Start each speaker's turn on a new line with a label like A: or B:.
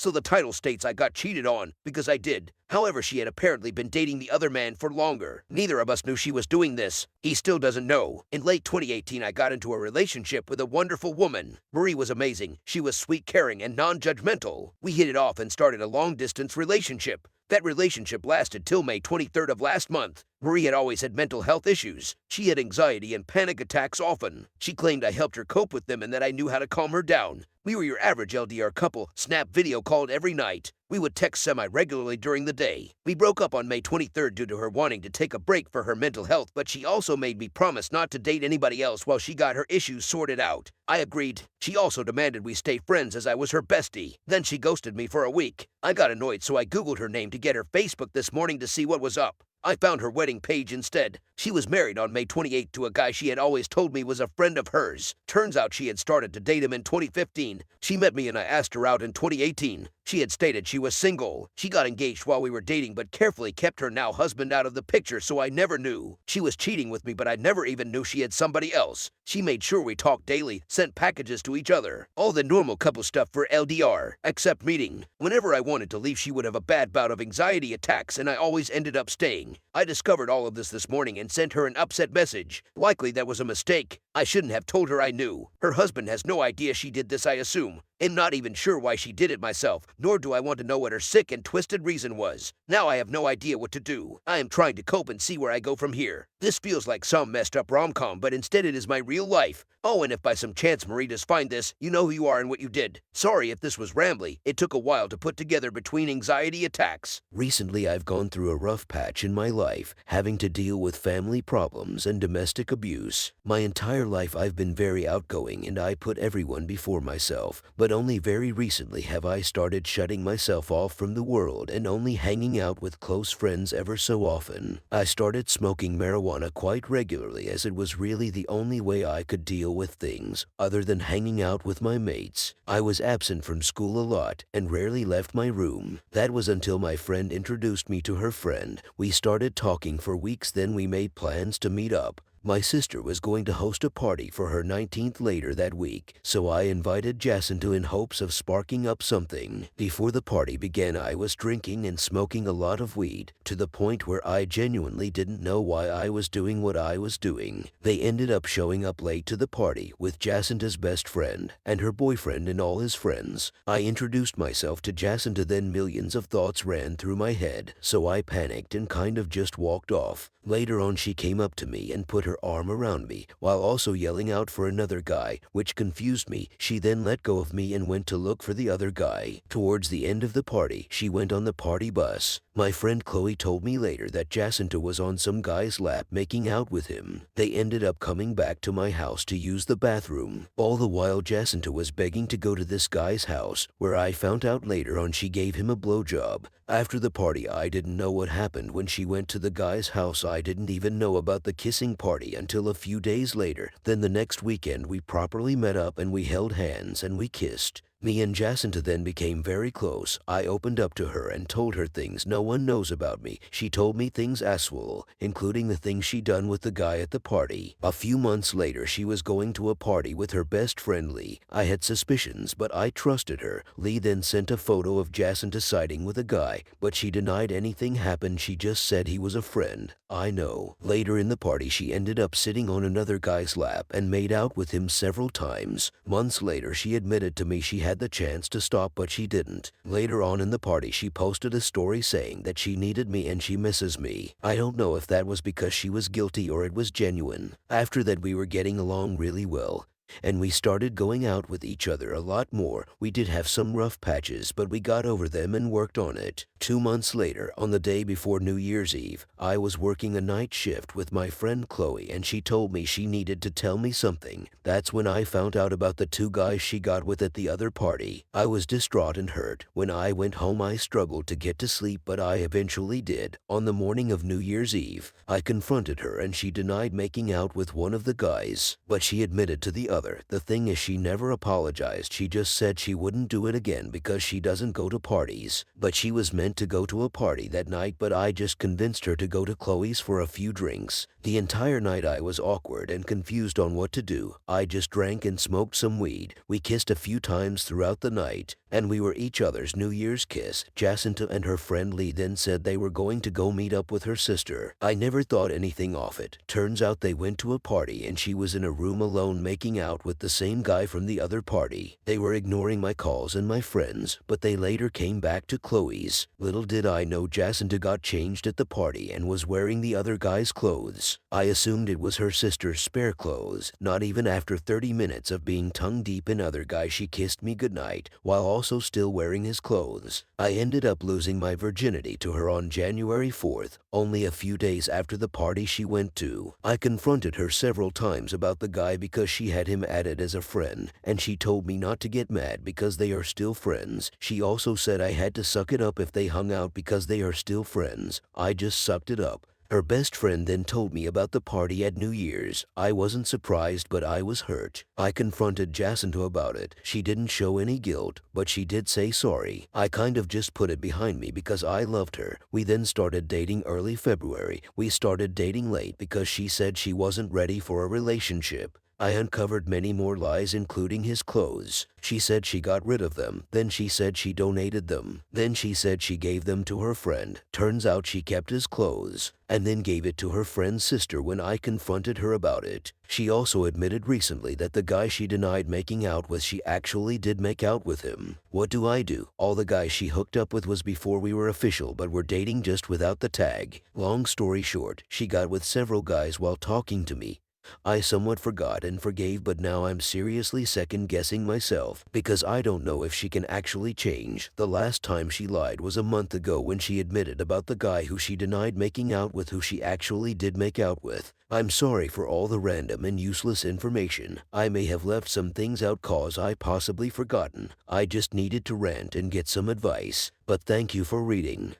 A: so the title states I got cheated on because I did. However, she had apparently been dating the other man for longer. Neither of us knew she was doing this. He still doesn't know. In late 2018, I got into a relationship with a wonderful woman. Marie was amazing. She was sweet, caring, and non-judgmental. We hit it off and started a long-distance relationship. That relationship lasted till May 23rd of last month. Marie had always had mental health issues. She had anxiety and panic attacks often. She claimed I helped her cope with them and that I knew how to calm her down. We were your average LDR couple, snap video called every night. We would text semi-regularly during the day. We broke up on May 23rd due to her wanting to take a break for her mental health, but she also made me promise not to date anybody else while she got her issues sorted out. I agreed. She also demanded we stay friends as I was her bestie. Then she ghosted me for a week. I got annoyed, so I Googled her name to get her Facebook this morning to see what was up. I found her wedding page instead. She was married on May 28th to a guy she had always told me was a friend of hers. Turns out she had started to date him in 2015. She met me and I asked her out in 2018. She had stated she was single. She got engaged while we were dating but carefully kept her now husband out of the picture, so I never knew. She was cheating with me, but I never even knew she had somebody else. She made sure we talked daily, sent packages to each other. All the normal couple stuff for LDR, except meeting. Whenever I wanted to leave, she would have a bad bout of anxiety attacks and I always ended up staying. I discovered all of this morning and sent her an upset message. Likely that was a mistake. I shouldn't have told her I knew. Her husband has no idea she did this, I assume. I'm not even sure why she did it myself, nor do I want to know what her sick and twisted reason was. Now I have no idea what to do. I am trying to cope and see where I go from here. This feels like some messed up rom-com, but instead it is my real life. Oh, and if by some chance Marie does find this, you know who you are and what you did. Sorry if this was rambly. It took a while to put together between anxiety attacks.
B: Recently, I've gone through a rough patch in my life, having to deal with family problems and domestic abuse. My entire life I've been very outgoing and I put everyone before myself, but only very recently have I started shutting myself off from the world and only hanging out with close friends ever so often. I started smoking marijuana quite regularly as it was really the only way I could deal with things other than hanging out with my mates. I was absent from school a lot and rarely left my room. That was until my friend introduced me to her friend. We started talking for weeks, then we made plans to meet up. My sister was going to host a party for her 19th later that week, so I invited Jacinta in hopes of sparking up something. Before the party began, I was drinking and smoking a lot of weed, to the point where I genuinely didn't know why I was doing what I was doing. They ended up showing up late to the party with Jacinta's best friend and her boyfriend and all his friends. I introduced myself to Jacinta, then millions of thoughts ran through my head, so I panicked and kind of just walked off. Later on, she came up to me and put her arm around me while also yelling out for another guy, which confused me. She then let go of me and went to look for the other guy. Towards the end of the party, she went on the party bus. My friend Chloe told me later that Jacinta was on some guy's lap making out with him. They ended up coming back to my house to use the bathroom. All the while, Jacinta was begging to go to this guy's house, where I found out later on she gave him a blowjob. After the party, I didn't know what happened when she went to the guy's house. I didn't even know about the kissing party until a few days later. Then the next weekend, we properly met up and we held hands and we kissed. Me and Jacinta then became very close. I opened up to her and told her things no one knows about me. She told me things aswwll, including the things she done with the guy at the party. A few months later, she was going to a party with her best friend Lee. I had suspicions, but I trusted her. Lee then sent a photo of Jacinta siding with a guy, but she denied anything happened. She just said he was a friend. I know. Later in the party, she ended up sitting on another guy's lap and made out with him several times. Months later, she admitted to me she had the chance to stop, but she didn't. Later on in the party, she posted a story saying that she needed me and she misses me. I don't know if that was because she was guilty or it was genuine. After that, we were getting along really well, and we started going out with each other a lot more. We did have some rough patches, but we got over them and worked on it. 2 months later, on the day before New Year's Eve, I was working a night shift with my friend Chloe, and she told me she needed to tell me something. That's when I found out about the 2 guys she got with at the other party. I was distraught and hurt. When I went home, I struggled to get to sleep, but I eventually did. On the morning of New Year's Eve, I confronted her and she denied making out with one of the guys, but she admitted to the other. The thing is, she never apologized. She just said she wouldn't do it again because she doesn't go to parties, but she was meant meant to go to a party that night, but I just convinced her to go to Chloe's for a few drinks. The entire night I was awkward and confused on what to do. I just drank and smoked some weed. We kissed a few times throughout the night, and we were each other's New Year's kiss. Jacinta and her friend Lee then said they were going to go meet up with her sister. I never thought anything of it. Turns out they went to a party and she was in a room alone making out with the same guy from the other party. They were ignoring my calls and my friends, but they later came back to Chloe's. Little did I know Jacinta got changed at the party and was wearing the other guy's clothes. I assumed it was her sister's spare clothes. Not even after 30 minutes of being tongue deep in other guy, she kissed me goodnight while also still wearing his clothes. I ended up losing my virginity to her on January 4th, only a few days after the party she went to. I confronted her several times about the guy because she had him added as a friend, and she told me not to get mad because they are still friends. She also said I had to suck it up if they hung out because they are still friends. I just sucked it up. Her best friend then told me about the party at New Year's. I wasn't surprised, but I was hurt. I confronted Jacinta about it. She didn't show any guilt, but she did say sorry. I kind of just put it behind me because I loved her. We then started dating early February. We started dating late because she said she wasn't ready for a relationship. I uncovered many more lies, including his clothes. She said she got rid of them. Then she said she donated them. Then she said she gave them to her friend. Turns out she kept his clothes and then gave it to her friend's sister when I confronted her about it. She also admitted recently that the guy she denied making out with, she actually did make out with him. What do? All the guys she hooked up with was before we were official, but were dating just without the tag. Long story short, she got with several guys while talking to me. I somewhat forgot and forgave, but now I'm seriously second-guessing myself because I don't know if she can actually change. The last time she lied was a month ago when she admitted about the guy who she denied making out with, who she actually did make out with. I'm sorry for all the random and useless information. I may have left some things out cause I possibly forgotten. I just needed to rant and get some advice. But thank you for reading.